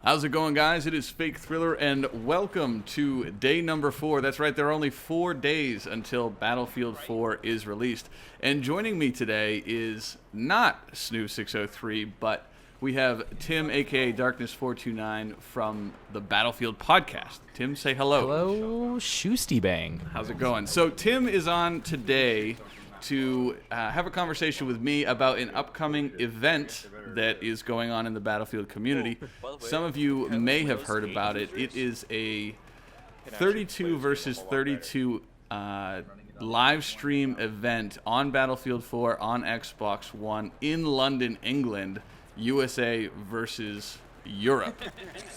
How's it going, guys? It is Fake Thriller, and welcome to day number 4. That's right, there are only 4 days until Battlefield 4 is released. And joining me today is not Snoo603, but we have Tim, aka Darkness429, from the Battlefield podcast. Tim, say hello. Hello, Shustybang. How's it going? So Tim is on today to have a conversation with me about an upcoming event that is going on in the Battlefield community. Some of you may have heard about it. It is a 32 versus 32 live stream event on Battlefield 4 on Xbox One in London, England, USA versus Europe.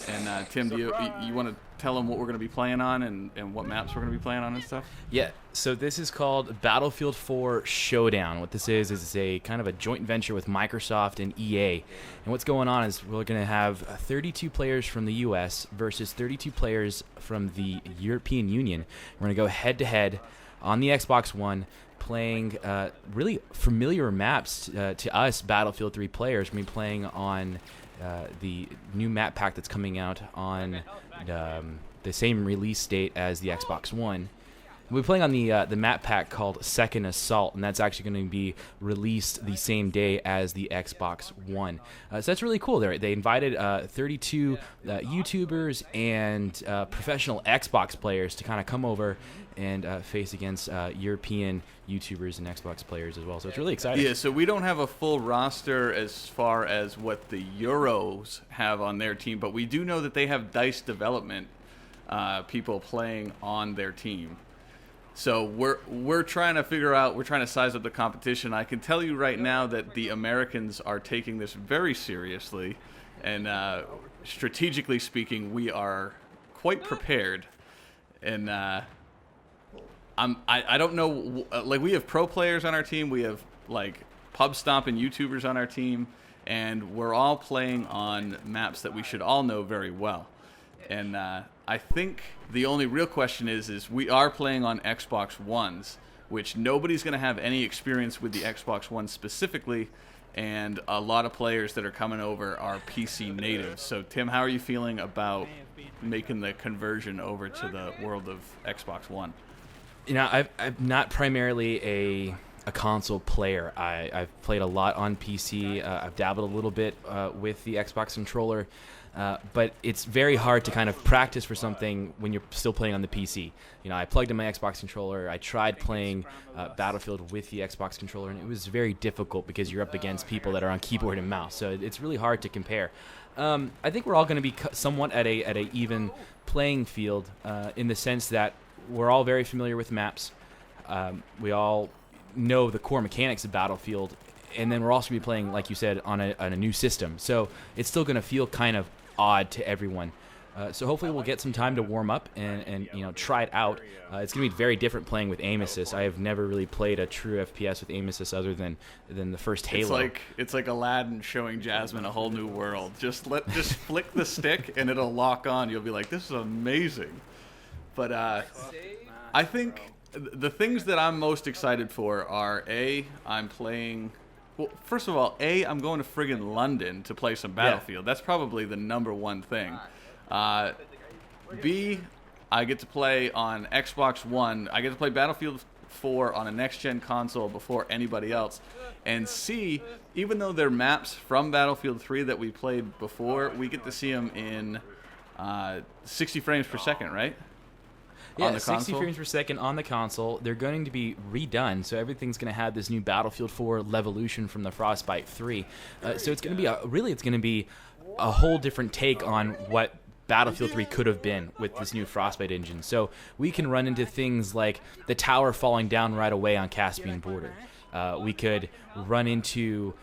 And Tim, do you want to tell them what we're going to be playing on and what maps we're going to be playing on and stuff? Yeah, so this is called Battlefield 4 Showdown. What this is a kind of a joint venture with Microsoft and EA. And what's going on is we're going to have 32 players from the US versus 32 players from the European Union. We're going to go head-to-head on the Xbox One, playing really familiar maps to us Battlefield 3 players. We're going to be playing on the new map pack that's coming out on the same release date as the Xbox One. We're playing on the map pack called Second Assault, and that's actually going to be released the same day as the Xbox One. So that's really cool. They invited 32 YouTubers and professional Xbox players to kind of come over and face against European YouTubers and Xbox players as well. So it's really exciting. Yeah, so we don't have a full roster as far as what the Euros have on their team, but we do know that they have DICE development people playing on their team. So we're trying to figure out, we're trying to size up the competition. I can tell you right now that the Americans are taking this very seriously, and strategically speaking, we are quite prepared. And I don't know, like, we have pro players on our team, we have like pub stomping YouTubers on our team, and we're all playing on maps that we should all know very well. And I think the only real question is we are playing on Xbox Ones, which nobody's going to have any experience with the Xbox One specifically, and a lot of players that are coming over are PC natives. So, Tim, how are you feeling about making the conversion over to the world of Xbox One? You know, I'm not primarily a console player. I've played a lot on PC. I've dabbled a little bit with the Xbox controller. But it's very hard to kind of practice for something when you're still playing on the PC. You know, I plugged in my Xbox controller. I tried playing Battlefield with the Xbox controller, and it was very difficult because you're up against people that are on keyboard and mouse. So it's really hard to compare. I think we're all going to be somewhat at a even playing field in the sense that we're all very familiar with maps. We all know the core mechanics of Battlefield, and then we're also going to be playing, like you said, on a new system. So it's still going to feel kind of odd to everyone. So hopefully we'll get some time to warm up and you know, try it out. It's going to be very different playing with aim assist. I have never really played a true FPS with aim assist other than the first Halo. It's like Aladdin showing Jasmine a whole new world. Just flick the stick and it'll lock on. You'll be like, this is amazing. But I think the things that I'm most excited for are I'm playing. Well, first of all, I'm going to friggin' London to play some Battlefield. Yeah. That's probably the number one thing. B, I get to play on Xbox One. I get to play Battlefield 4 on a next-gen console before anybody else. And C, even though they're maps from Battlefield 3 that we played before, we get to see them in 60 frames per second, right? Yeah, 60 frames per second on the console. They're going to be redone, so everything's going to have this new Battlefield 4 levolution from the Frostbite 3. So it's going to be a whole different take on what Battlefield 3 could have been with this new Frostbite engine. So we can run into things like the tower falling down right away on Caspian border. We could run into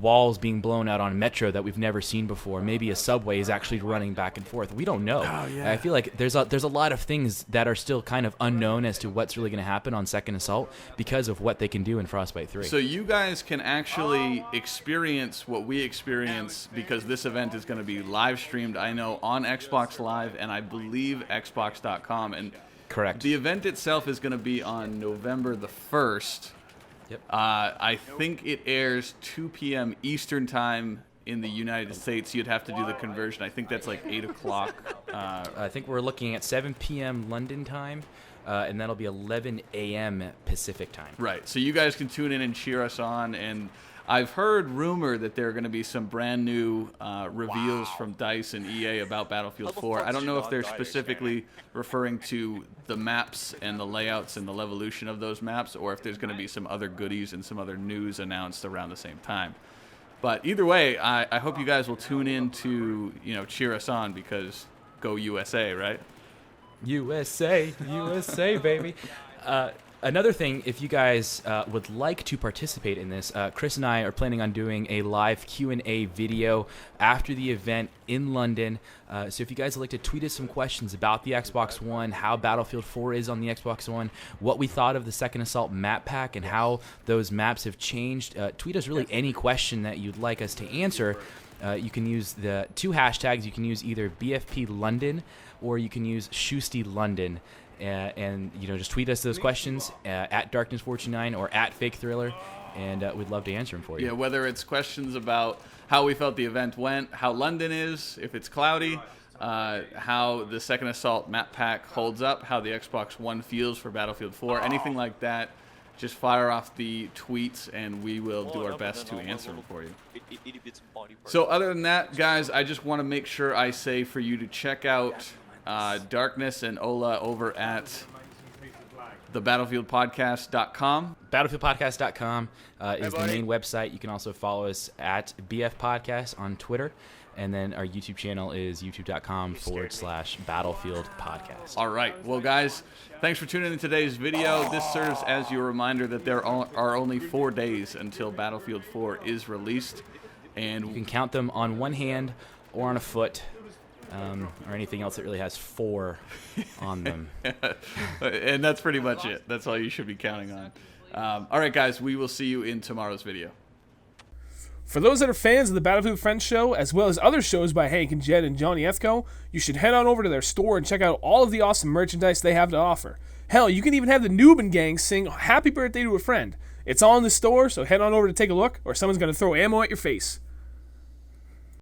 walls being blown out on Metro that we've never seen before. Maybe a subway is actually running back and forth. We don't know. Oh, yeah. I feel like there's a lot of things that are still kind of unknown as to what's really going to happen on Second Assault because of what they can do in Frostbite 3. So you guys can actually experience what we experience because this event is going to be live streamed, I know, on Xbox Live and I believe Xbox.com. And correct. The event itself is going to be on November the 1st. Yep. I think it airs 2 p.m. Eastern time in the United States, you'd have to do the conversion. I think that's like 8 o'clock. I think we're looking at 7 p.m. London time, and that'll be 11 a.m. Pacific time. Right. So you guys can tune in and cheer us on. And I've heard rumor that there are going to be some brand new reveals from DICE and EA about Battlefield 4. I don't know if they're specifically referring to the maps and the layouts and the levolution of those maps, or if there's going to be some other goodies and some other news announced around the same time. But either way, I hope you guys will tune in to, cheer us on, because go USA, right? USA, USA, baby. Another thing, if you guys would like to participate in this, Chris and I are planning on doing a live Q&A video after the event in London. So if you guys would like to tweet us some questions about the Xbox One, how Battlefield 4 is on the Xbox One, what we thought of the Second Assault map pack, and how those maps have changed, tweet us really any question that you'd like us to answer. You can use the 2 hashtags. You can use either BFP London or you can use Shusty London. And just tweet us those questions at Darkness429 or at Fake Thriller, and we'd love to answer them for you. Yeah, whether it's questions about how we felt the event went, how London is, if it's cloudy, how the Second Assault map pack holds up, how the Xbox One feels for Battlefield 4, anything like that, just fire off the tweets and we will do our best to answer them for you. So other than that, guys, I just want to make sure I say for you to check out Darkness and Ola over at the battlefieldpodcast.com. Battlefieldpodcast.com is the main website. You can also follow us at BF Podcast on Twitter. And then our YouTube channel is youtube.com/Battlefield Podcast. All right. Well, guys, thanks for tuning in today's video. This serves as your reminder that there are only 4 days until Battlefield 4 is released. And you can count them on one hand or on a foot. Or anything else that really has 4 on them. And that's pretty much it. That's all you should be counting on. All right, guys, we will see you in tomorrow's video. For those that are fans of the Battlefield Friends show, as well as other shows by Hank and Jed and Johnny Ethco, you should head on over to their store and check out all of the awesome merchandise they have to offer. Hell, you can even have the Newbin gang sing Happy Birthday to a Friend. It's all in the store, so head on over to take a look, or someone's going to throw ammo at your face.